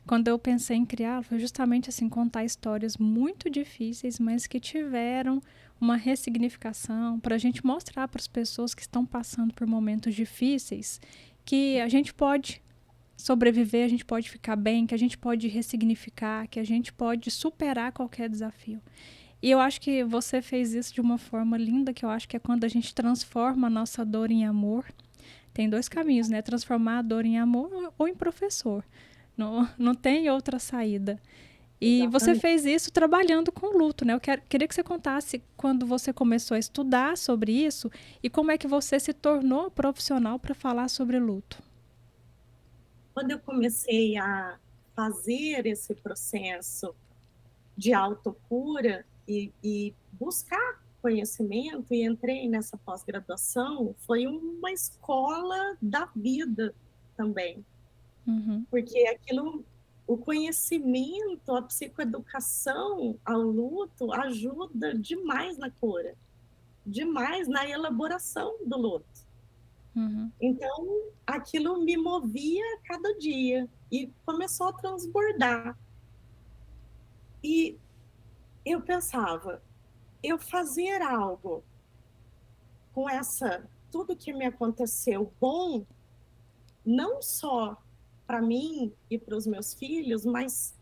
quando eu pensei em criar, foi justamente assim, contar histórias muito difíceis, mas que tiveram uma ressignificação para a gente mostrar para as pessoas que estão passando por momentos difíceis que a gente pode sobreviver, a gente pode ficar bem, que a gente pode ressignificar, que a gente pode superar qualquer desafio. E eu acho que você fez isso de uma forma linda, que eu acho que é quando a gente transforma a nossa dor em amor. Tem dois caminhos, né? Transformar a dor em amor ou em professor. Não tem outra saída. E você Exatamente. fez isso trabalhando com luto, né? Queria que você contasse quando você começou a estudar sobre isso e como é que você se tornou profissional para falar sobre luto. Quando eu comecei a fazer esse processo de autocura e buscar conhecimento e entrei nessa pós-graduação, foi uma escola da vida também, Uhum, porque aquilo, o conhecimento, a psicoeducação ao luto ajuda demais na cura, demais na elaboração do luto. uhum, Então, aquilo me movia a cada dia e começou a transbordar. E eu pensava, eu fazer algo com tudo que me aconteceu bom, não só para mim e para os meus filhos, mas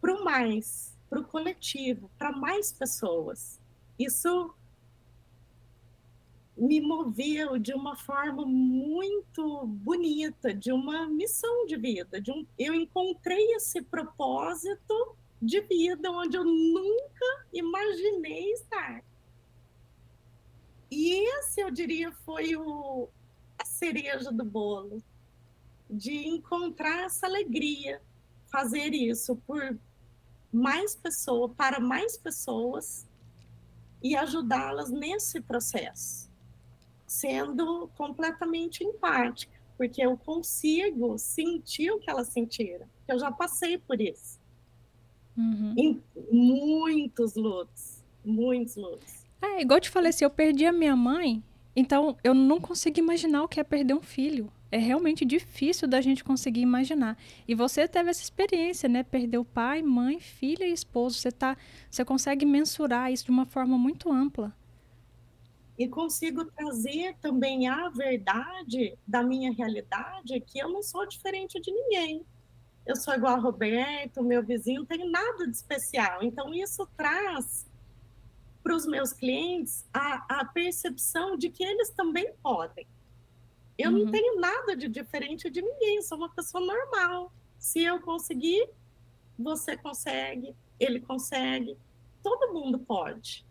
para o coletivo, para mais pessoas. Isso me moveu de uma forma muito bonita, de uma missão de vida. Eu encontrei esse propósito de vida onde eu nunca imaginei estar. E esse, eu diria, foi a cereja do bolo, de encontrar essa alegria, fazer isso por mais pessoas, para mais pessoas e ajudá-las nesse processo, sendo completamente empática, porque eu consigo sentir o que elas sentiram, eu já passei por isso. Uhum. Em muitos lutos, muitos lutos. É, igual eu te falei, assim, eu perdi a minha mãe, então eu não consigo imaginar o que é perder um filho. É realmente difícil da gente conseguir imaginar. E você teve essa experiência, né? Perder o pai, mãe, filha e esposo. Você consegue mensurar isso de uma forma muito ampla. E consigo trazer também a verdade da minha realidade, que eu não sou diferente de ninguém. Eu sou igual a Roberto, meu vizinho, não tem nada de especial. Então, isso traz para os meus clientes a percepção de que eles também podem. Eu não Uhum. tenho nada de diferente de ninguém, sou uma pessoa normal. Se eu conseguir, você consegue, ele consegue, todo mundo pode.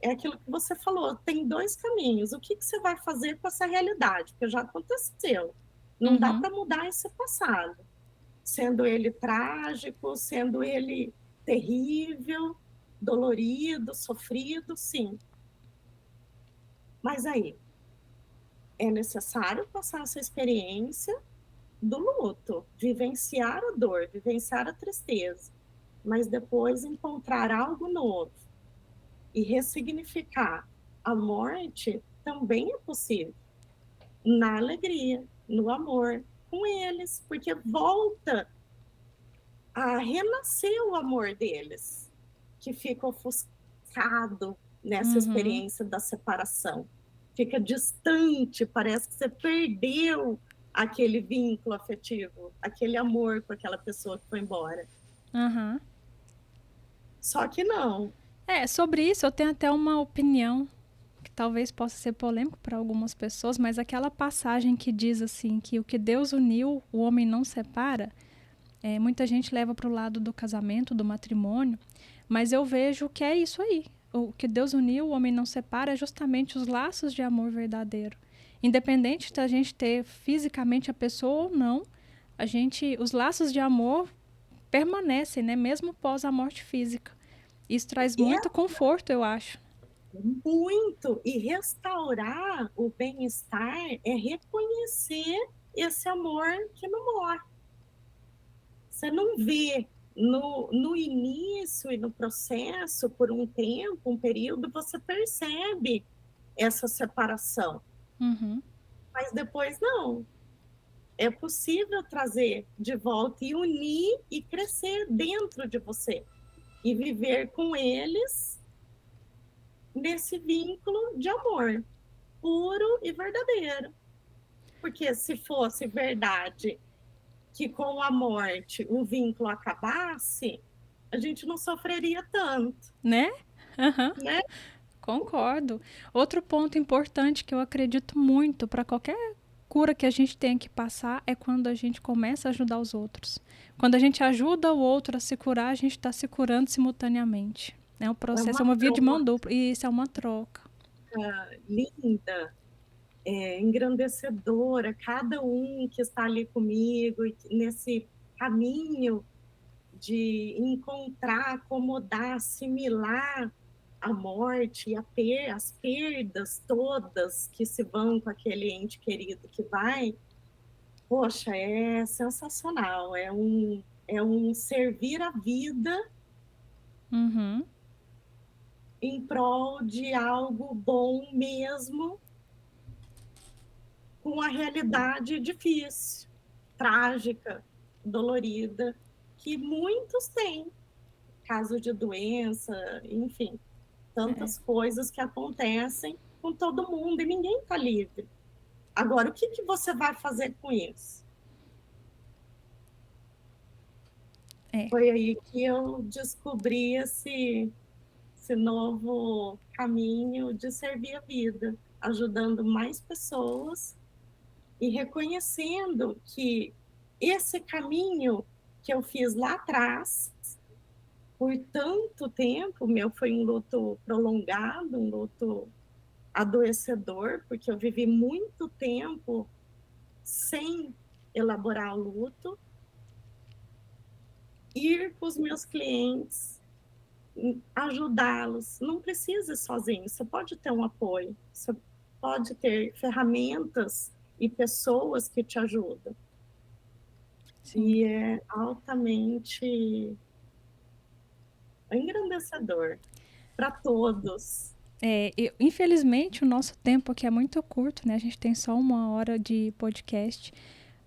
É aquilo que você falou, tem dois caminhos. O que você vai fazer com essa realidade? Porque já aconteceu. Não dá Uhum. para mudar esse passado. Sendo ele trágico, sendo ele terrível, dolorido, sofrido, sim. Mas aí, é necessário passar essa experiência do luto, vivenciar a dor, vivenciar a tristeza, mas depois encontrar algo novo e ressignificar a morte também é possível, na alegria, no amor com eles, porque volta a renascer o amor deles, que fica ofuscado nessa Uhum. experiência da separação. Fica distante, parece que você perdeu aquele vínculo afetivo, aquele amor com aquela pessoa que foi embora. Aham. Só que não. É, sobre isso eu tenho até uma opinião que talvez possa ser polêmico para algumas pessoas, mas aquela passagem que diz assim que o que Deus uniu, o homem não separa, muita gente leva para o lado do casamento, do matrimônio, mas eu vejo que é isso aí. O que Deus uniu, o homem não separa, é justamente os laços de amor verdadeiro. Independente da gente ter fisicamente a pessoa ou não, os laços de amor permanecem, né, mesmo pós a morte física. Isso traz E é muito conforto, eu acho. muito. E restaurar o bem-estar é reconhecer esse amor que não morre. Você não vê no início e no processo, por um tempo, um período, você percebe essa separação, Uhum. mas depois não. É possível trazer de volta e unir e crescer dentro de você e viver com eles nesse vínculo de amor puro e verdadeiro. Porque se fosse verdade que com a morte o vínculo acabasse, a gente não sofreria tanto, Né? Aham. né? Concordo. Outro ponto importante que eu acredito muito para qualquer cura que a gente tenha que passar é quando a gente começa a ajudar os outros. Quando a gente ajuda o outro a se curar, a gente está se curando simultaneamente. É um É processo, é uma uma via de mão troca dupla. E isso é uma troca. linda, engrandecedora, cada um que está ali comigo nesse caminho de encontrar, acomodar, assimilar a morte e as perdas todas que se vão com aquele ente querido que vai, poxa, é sensacional, é um servir a vida Uhum. em prol de algo bom mesmo, com a realidade difícil, trágica, dolorida, que muitos têm. caso de doença, enfim, tantas coisas que acontecem com todo mundo e ninguém está livre. Agora, o que, que você vai fazer com isso? É, Foi aí que eu descobri esse novo caminho de servir a vida, ajudando mais pessoas e reconhecendo que esse caminho que eu fiz lá atrás, por tanto tempo, o meu foi um luto prolongado, um luto adoecedor, porque eu vivi muito tempo sem elaborar o luto, ir com os meus clientes, ajudá-los. Não precisa ir sozinho, você pode ter um apoio, você pode ter ferramentas e pessoas que te ajudam. sim. E é altamente engrandecedor para todos. Infelizmente, o nosso tempo aqui é muito curto, né? A gente tem só 1 hora de podcast.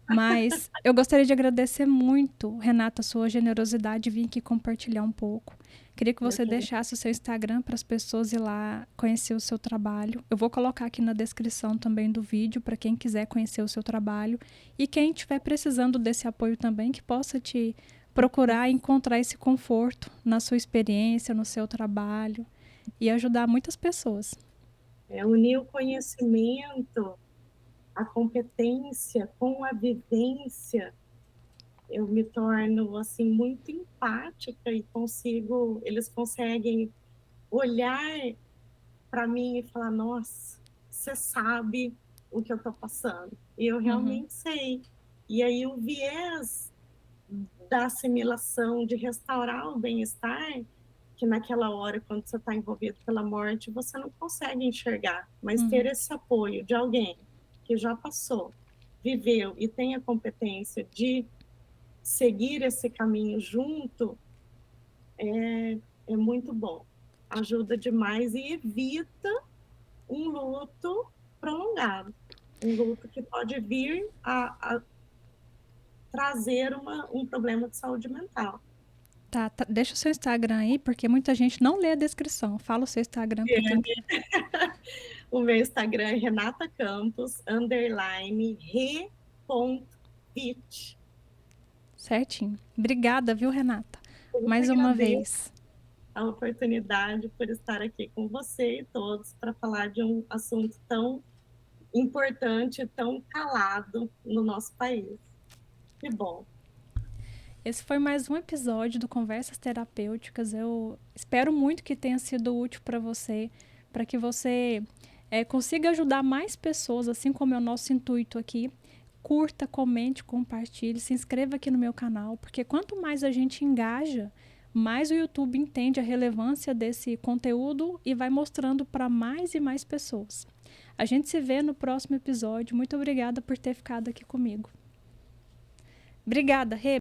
Mas eu gostaria de agradecer muito, Renata, a sua generosidade de vir aqui compartilhar um pouco. Queria que Eu você que deixasse o seu Instagram para as pessoas ir lá conhecer o seu trabalho. Eu vou colocar aqui na descrição também do vídeo para quem quiser conhecer o seu trabalho. E quem estiver precisando desse apoio também, que possa te procurar e encontrar esse conforto na sua experiência, no seu trabalho e ajudar muitas pessoas. unir o conhecimento, a competência com a vivência, eu me torno assim muito empática e consigo, eles conseguem olhar para mim e falar: nossa, você sabe o que eu estou passando. E eu Uhum, realmente sei. E aí o viés da assimilação, de restaurar o bem-estar, que naquela hora, quando você está envolvido pela morte, você não consegue enxergar, mas ter uhum, esse apoio de alguém que já passou, viveu e tem a competência de seguir esse caminho junto, é muito bom. Ajuda demais e evita um luto prolongado, um luto que pode vir a trazer um problema de saúde mental. Tá, deixa o seu Instagram aí, porque muita gente não lê a descrição. Fala o seu Instagram para quem. O meu Instagram é Renata Campos, underline, re.fit. Certinho. Obrigada, viu, Renata? Eu que Mais uma agradeço vez. a oportunidade por estar aqui com você e todos para falar de um assunto tão importante, tão calado no nosso país. Que bom. Esse foi mais um episódio do Conversas Terapêuticas. Eu espero muito que tenha sido útil para que você consiga ajudar mais pessoas, assim como é o nosso intuito aqui. Curta, comente, compartilhe, se inscreva aqui no meu canal, porque quanto mais a gente engaja, mais o YouTube entende a relevância desse conteúdo e vai mostrando para mais e mais pessoas. A gente se vê no próximo episódio. Muito obrigada por ter ficado aqui comigo. Obrigada, Rê.